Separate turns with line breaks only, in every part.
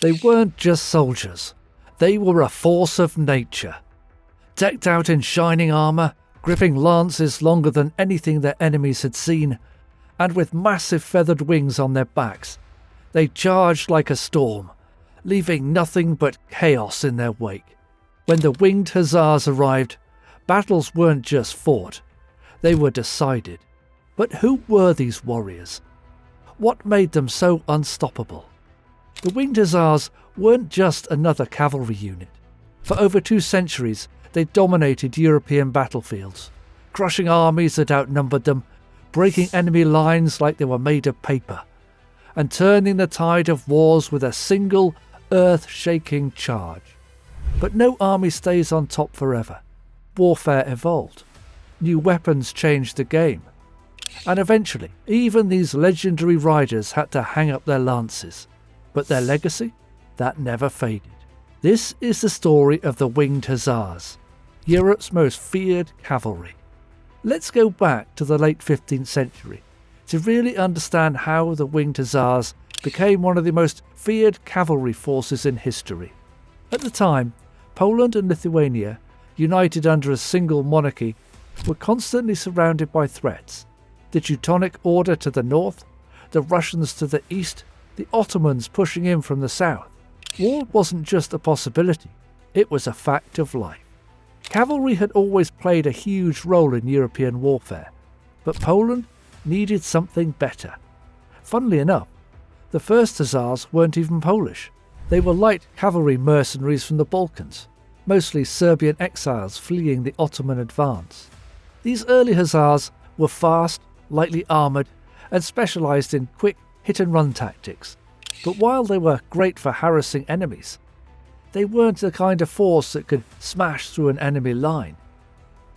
They weren't just soldiers, they were a force of nature. Decked out in shining armour, gripping lances longer than anything their enemies had seen, and with massive feathered wings on their backs, they charged like a storm, leaving nothing but chaos in their wake. When the Winged Hussars arrived, battles weren't just fought, they were decided. But who were these warriors? What made them so unstoppable? The Winged Hussars weren't just another cavalry unit. For over 2 centuries, they dominated European battlefields, crushing armies that outnumbered them, breaking enemy lines like they were made of paper, and turning the tide of wars with a single, earth-shaking charge. But no army stays on top forever. Warfare evolved. New weapons changed the game. And eventually, even these legendary riders had to hang up their lances. But their legacy? That never faded. This is the story of the Winged Hussars, Europe's most feared cavalry. Let's go back to the late 15th century to really understand how the Winged Hussars became one of the most feared cavalry forces in history. At the time, Poland and Lithuania, united under a single monarchy, were constantly surrounded by threats. The Teutonic Order to the north, the Russians to the east, the Ottomans pushing in from the south. War wasn't just a possibility, it was a fact of life. Cavalry had always played a huge role in European warfare, but Poland needed something better. Funnily enough, the first Hussars weren't even Polish. They were light cavalry mercenaries from the Balkans, mostly Serbian exiles fleeing the Ottoman advance. These early Hussars were fast, lightly armoured, and specialised in quick hit-and-run tactics. But while they were great for harassing enemies, they weren't the kind of force that could smash through an enemy line.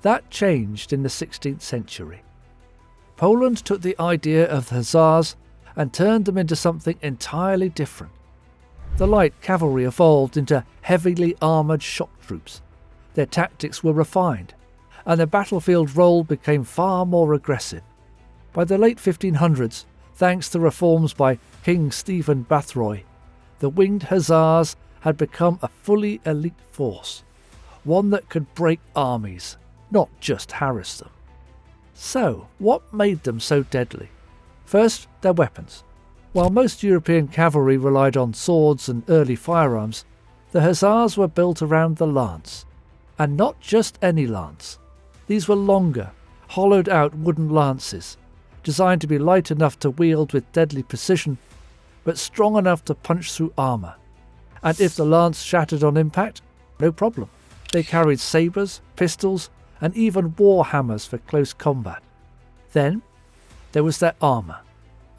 That changed in the 16th century. Poland took the idea of the Hussars and turned them into something entirely different. The light cavalry evolved into heavily armoured shock troops. Their tactics were refined, and their battlefield role became far more aggressive. By the late 1500s, thanks to reforms by King Stephen Bathory, the Winged Hussars had become a fully elite force, one that could break armies, not just harass them. So, what made them so deadly? First, their weapons. While most European cavalry relied on swords and early firearms, the Hussars were built around the lance. And not just any lance. These were longer, hollowed-out wooden lances, designed to be light enough to wield with deadly precision, but strong enough to punch through armour. And if the lance shattered on impact, no problem. They carried sabres, pistols, and even war hammers for close combat. Then, there was their armour.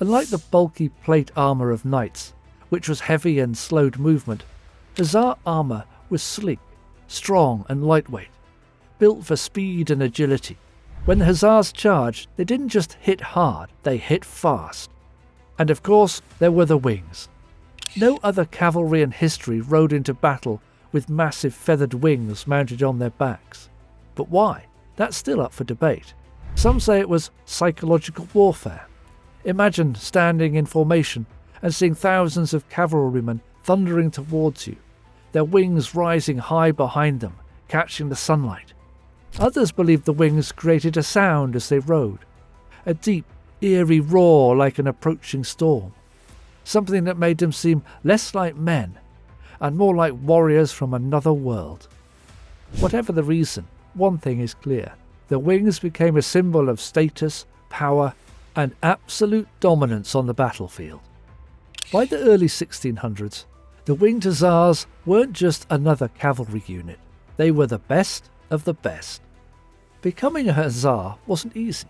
Unlike the bulky plate armour of knights, which was heavy and slowed movement, Hussar armour was sleek, strong and lightweight, built for speed and agility. When the Hussars charged, they didn't just hit hard, they hit fast. And of course, there were the wings. No other cavalry in history rode into battle with massive feathered wings mounted on their backs. But why? That's still up for debate. Some say it was psychological warfare. Imagine standing in formation and seeing thousands of cavalrymen thundering towards you, their wings rising high behind them, catching the sunlight. Others believed the wings created a sound as they rode, a deep, eerie roar like an approaching storm, something that made them seem less like men and more like warriors from another world. Whatever the reason, one thing is clear. The wings became a symbol of status, power, and absolute dominance on the battlefield. By the early 1600s, the Winged Hussars weren't just another cavalry unit. They were the best of the best. Becoming a Hussar wasn't easy.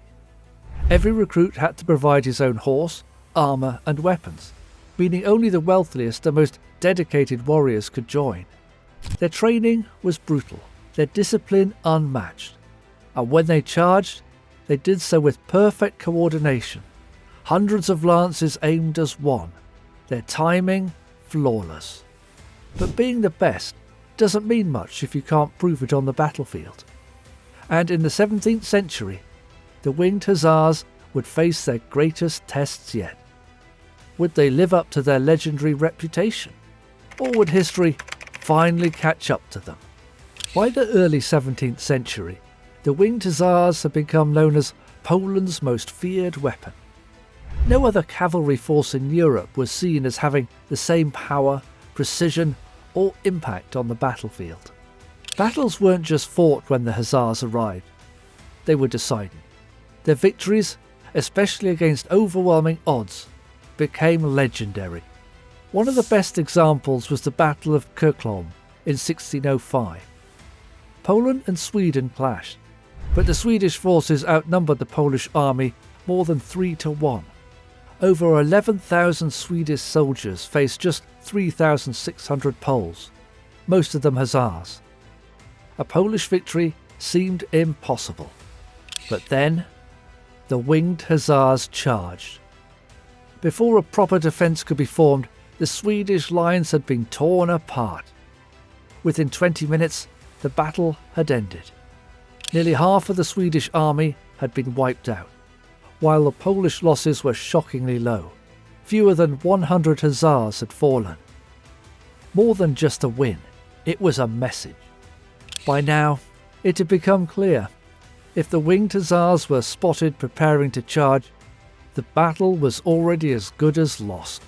Every recruit had to provide his own horse, armour and weapons, meaning only the wealthiest and most dedicated warriors could join. Their training was brutal, their discipline unmatched, and when they charged, they did so with perfect coordination. Hundreds of lances aimed as one, their timing flawless. But being the best doesn't mean much if you can't prove it on the battlefield. And in the 17th century, the Winged Hussars would face their greatest tests yet. Would they live up to their legendary reputation? or would history finally catch up to them? By the early 17th century, the Winged Hussars had become known as Poland's most feared weapon. No other cavalry force in Europe was seen as having the same power, precision, or impact on the battlefield. Battles weren't just fought when the Hussars arrived, they were decided. Their victories, especially against overwhelming odds, became legendary. One of the best examples was the Battle of Kirchlom in 1605. Poland and Sweden clashed, but the Swedish forces outnumbered the Polish army more than 3-1. Over 11,000 Swedish soldiers faced just 3,600 Poles, most of them Hussars. A Polish victory seemed impossible. But then, the Winged Hussars charged. Before a proper defence could be formed, the Swedish lines had been torn apart. Within 20 minutes, the battle had ended. Nearly half of the Swedish army had been wiped out, while the Polish losses were shockingly low. Fewer than 100 Hussars had fallen. More than just a win, it was a message. By now, it had become clear. If the Winged Hussars were spotted preparing to charge, the battle was already as good as lost.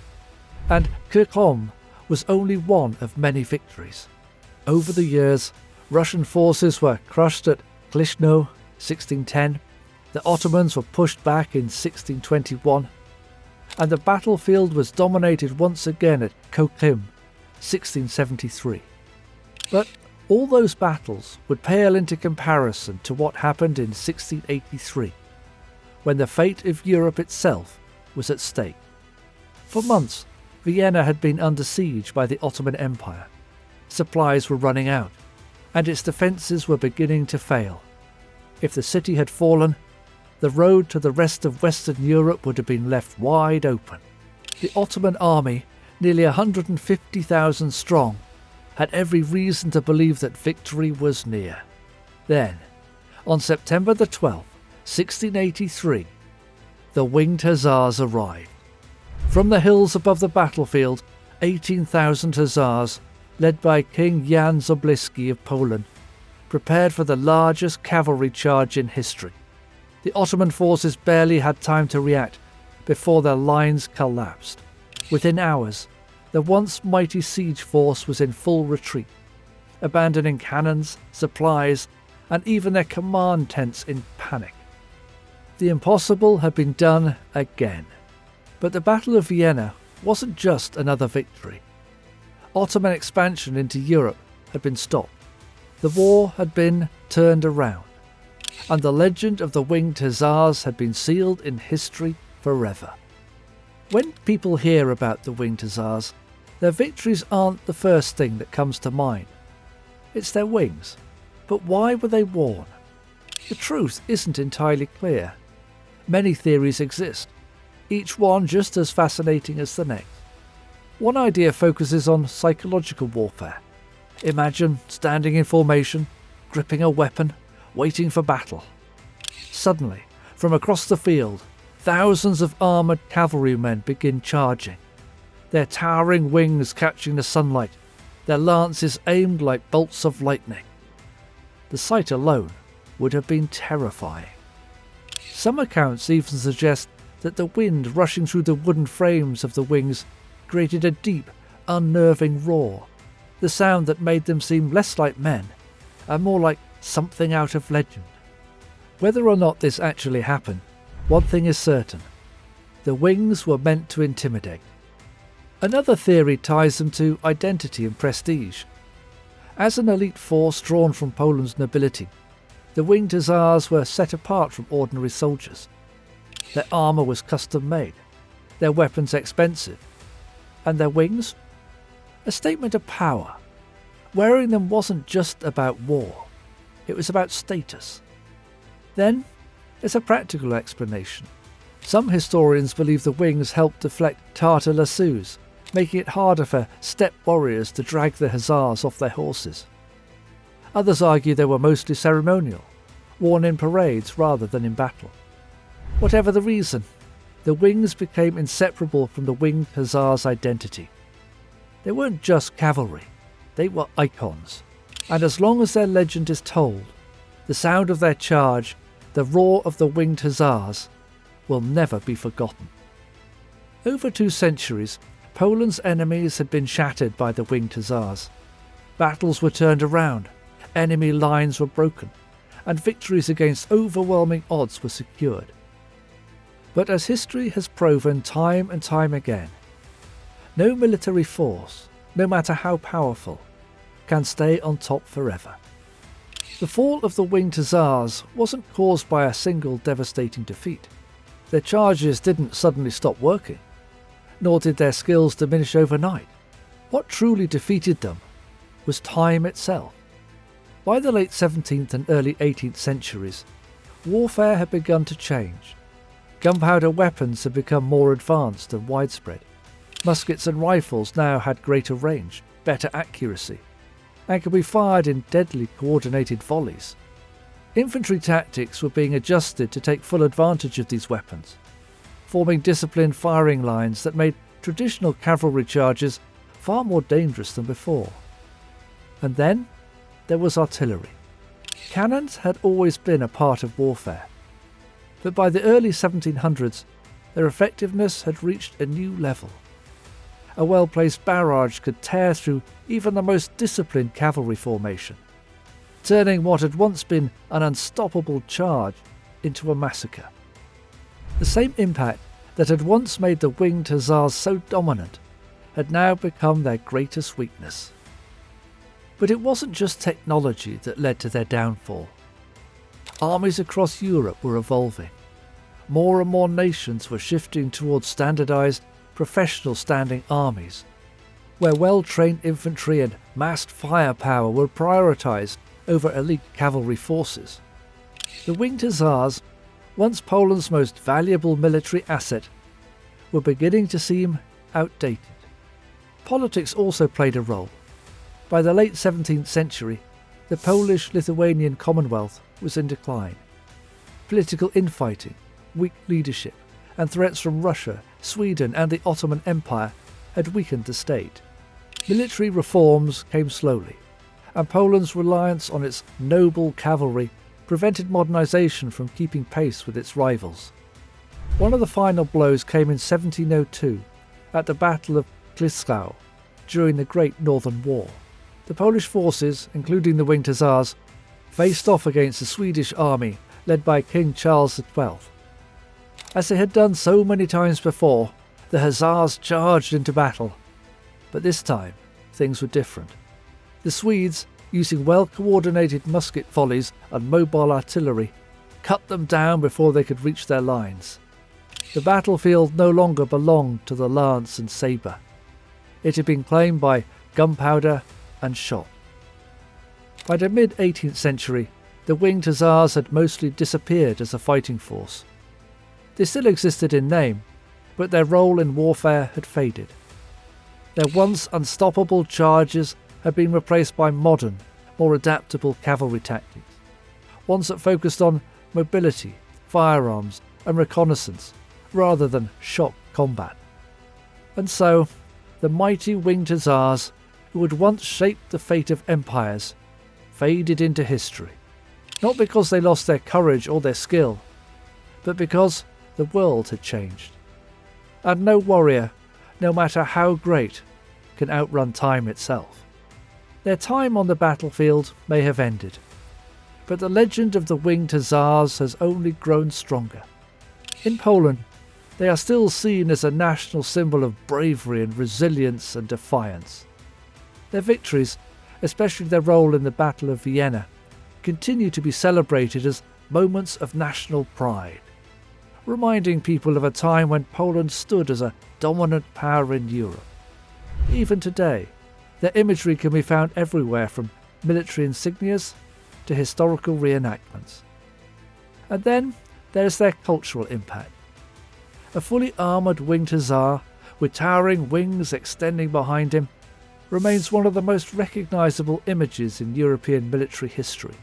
And Kirchlom was only one of many victories. Over the years, Russian forces were crushed at Klishno, 1610, the Ottomans were pushed back in 1621, and the battlefield was dominated once again at Kochim, 1673. But all those battles would pale into comparison to what happened in 1683, when the fate of Europe itself was at stake. For months, Vienna had been under siege by the Ottoman Empire. Supplies were running out, and its defences were beginning to fail. If the city had fallen, the road to the rest of Western Europe would have been left wide open. The Ottoman army, nearly 150,000 strong, had every reason to believe that victory was near. Then, on September the 12th, 1683, the Winged Hussars arrived. From the hills above the battlefield, 18,000 Hussars, led by King Jan Sobieski of Poland, prepared for the largest cavalry charge in history. The Ottoman forces barely had time to react before their lines collapsed. Within hours, the once mighty siege force was in full retreat, abandoning cannons, supplies, and even their command tents in panic. The impossible had been done again. But the Battle of Vienna wasn't just another victory. Ottoman expansion into Europe had been stopped. The war had been turned around, and the legend of the Winged Hussars had been sealed in history forever. When people hear about the Winged Hussars, their victories aren't the first thing that comes to mind. It's their wings. But why were they worn? The truth isn't entirely clear. Many theories exist, each one just as fascinating as the next. One idea focuses on psychological warfare. Imagine standing in formation, gripping a weapon, waiting for battle. Suddenly, from across the field, thousands of armoured cavalrymen begin charging, their towering wings catching the sunlight, their lances aimed like bolts of lightning. The sight alone would have been terrifying. Some accounts even suggest that the wind rushing through the wooden frames of the wings created a deep, unnerving roar, the sound that made them seem less like men and more like something out of legend. Whether or not this actually happened, one thing is certain: the wings were meant to intimidate. Another theory ties them to identity and prestige. As an elite force drawn from Poland's nobility, the Winged Hussars were set apart from ordinary soldiers. Their armour was custom-made, their weapons expensive, and their wings? A statement of power. Wearing them wasn't just about war, it was about status. Then, there's a practical explanation. Some historians believe the wings helped deflect Tartar lassos, making it harder for steppe warriors to drag the Hussars off their horses. Others argue they were mostly ceremonial, worn in parades rather than in battle. Whatever the reason, the wings became inseparable from the Winged Hussars' identity. They weren't just cavalry, they were icons. And as long as their legend is told, the sound of their charge, the roar of the Winged Hussars, will never be forgotten. Over 2 centuries, Poland's enemies had been shattered by the Winged Hussars. Battles were turned around, enemy lines were broken, and victories against overwhelming odds were secured. But as history has proven time and time again, no military force, no matter how powerful, can stay on top forever. The fall of the Winged Hussars wasn't caused by a single devastating defeat. Their charges didn't suddenly stop working, nor did their skills diminish overnight. What truly defeated them was time itself. By the late 17th and early 18th centuries, warfare had begun to change. Gunpowder weapons had become more advanced and widespread. Muskets and rifles now had greater range, better accuracy, and could be fired in deadly coordinated volleys. Infantry tactics were being adjusted to take full advantage of these weapons, forming disciplined firing lines that made traditional cavalry charges far more dangerous than before. And then there was artillery. Cannons had always been a part of warfare, but by the early 1700s, their effectiveness had reached a new level. A well-placed barrage could tear through even the most disciplined cavalry formation, turning what had once been an unstoppable charge into a massacre. The same impact that had once made the Winged Hussars so dominant had now become their greatest weakness. But it wasn't just technology that led to their downfall. Armies across Europe were evolving. More and more nations were shifting towards standardized, professional standing armies, where well-trained infantry and massed firepower were prioritized over elite cavalry forces. The Winged Hussars, once Poland's most valuable military asset, were beginning to seem outdated. Politics also played a role. By the late 17th century, the Polish-Lithuanian Commonwealth was in decline. Political infighting, weak leadership, and threats from Russia, Sweden, and the Ottoman Empire had weakened the state. Military reforms came slowly, and Poland's reliance on its noble cavalry prevented modernization from keeping pace with its rivals. One of the final blows came in 1702 at the Battle of Kliszow during the Great Northern War. The Polish forces, including the Winged Hussars, faced off against the Swedish army led by King Charles XII. As they had done so many times before, the Hussars charged into battle. But this time, things were different. The Swedes, using well-coordinated musket volleys and mobile artillery, cut them down before they could reach their lines. The battlefield no longer belonged to the lance and sabre. It had been claimed by gunpowder and shot. By the mid-18th century, the Winged Hussars had mostly disappeared as a fighting force. They still existed in name, but their role in warfare had faded. Their once unstoppable charges had been replaced by modern, more adaptable cavalry tactics, ones that focused on mobility, firearms, and reconnaissance, rather than shock combat. And so, the mighty Winged Hussars, who had once shaped the fate of empires, faded into history, not because they lost their courage or their skill, but because the world had changed. And no warrior, no matter how great, can outrun time itself. Their time on the battlefield may have ended, but the legend of the Winged Hussars has only grown stronger. In Poland, they are still seen as a national symbol of bravery and resilience and defiance. Their victories, especially their role in the Battle of Vienna, continue to be celebrated as moments of national pride, reminding people of a time when Poland stood as a dominant power in Europe. Even today, their imagery can be found everywhere, from military insignias to historical reenactments. And then there's their cultural impact. A fully armoured Winged Hussar, with towering wings extending behind him, remains one of the most recognisable images in European military history.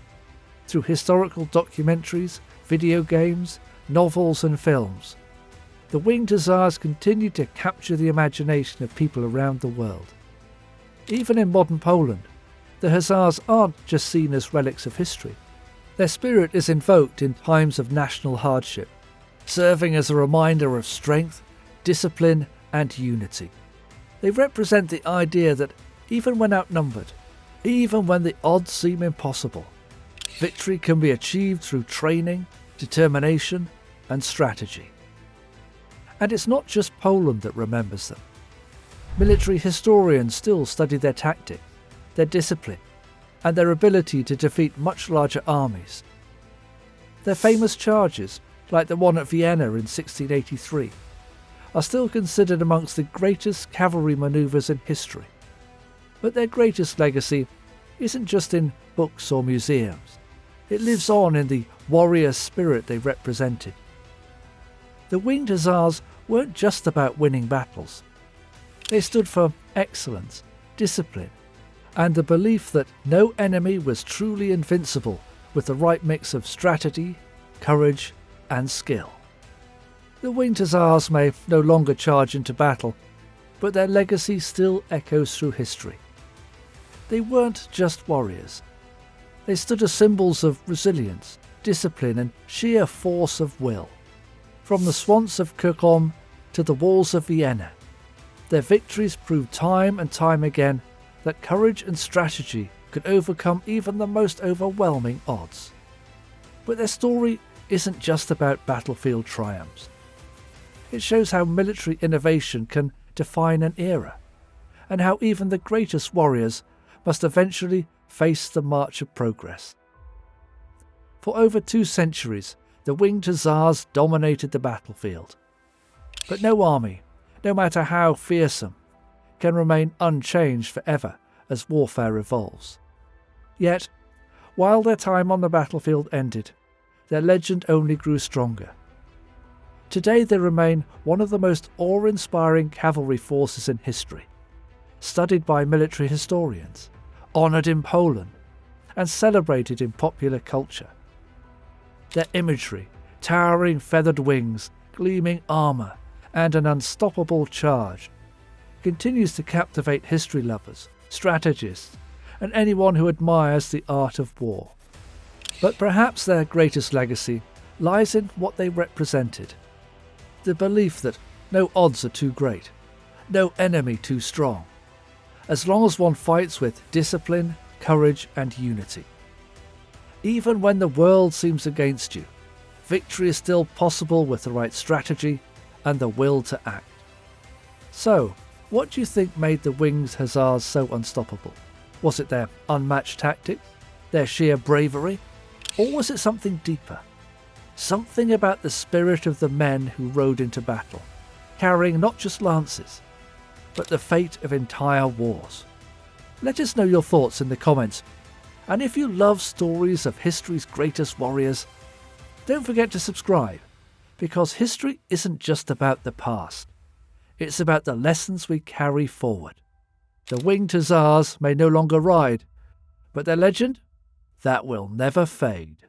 Through historical documentaries, video games, novels and films, the Winged Hussars continue to capture the imagination of people around the world. Even in modern Poland, the Hussars aren't just seen as relics of history. Their spirit is invoked in times of national hardship, serving as a reminder of strength, discipline, and unity. They represent the idea that even when outnumbered, even when the odds seem impossible, victory can be achieved through training, determination, and strategy. And it's not just Poland that remembers them. Military historians still study their tactics, their discipline, and their ability to defeat much larger armies. Their famous charges, like the one at Vienna in 1683, are still considered amongst the greatest cavalry manoeuvres in history. But their greatest legacy isn't just in books or museums. It lives on in the warrior spirit they represented. The Winged Hussars weren't just about winning battles. They stood for excellence, discipline, and the belief that no enemy was truly invincible with the right mix of strategy, courage, and skill. The Winged Hussars may no longer charge into battle, but their legacy still echoes through history. They weren't just warriors. They stood as symbols of resilience, discipline, and sheer force of will. From the swamps of Kirchholm to the walls of Vienna, their victories proved time and time again that courage and strategy could overcome even the most overwhelming odds. But their story isn't just about battlefield triumphs. It shows how military innovation can define an era, and how even the greatest warriors must eventually face the march of progress. For over 2 centuries, the Winged Hussars dominated the battlefield. But no army, no matter how fearsome, can remain unchanged forever as warfare evolves. Yet, while their time on the battlefield ended, their legend only grew stronger. Today they remain one of the most awe-inspiring cavalry forces in history, studied by military historians, honoured in Poland, and celebrated in popular culture. Their imagery, towering feathered wings, gleaming armour, and an unstoppable charge continues to captivate history lovers, strategists, and anyone who admires the art of war. But perhaps their greatest legacy lies in what they represented. The belief that no odds are too great, no enemy too strong, as long as one fights with discipline, courage, and unity. Even when the world seems against you, victory is still possible with the right strategy and the will to act. So, what do you think made the Winged Hussars so unstoppable? Was it their unmatched tactics, their sheer bravery, or was it something deeper? Something about the spirit of the men who rode into battle, carrying not just lances, but the fate of entire wars. Let us know your thoughts in the comments, and if you love stories of history's greatest warriors, don't forget to subscribe, because history isn't just about the past, it's about the lessons we carry forward. The Winged Hussars may no longer ride, but their legend, that will never fade.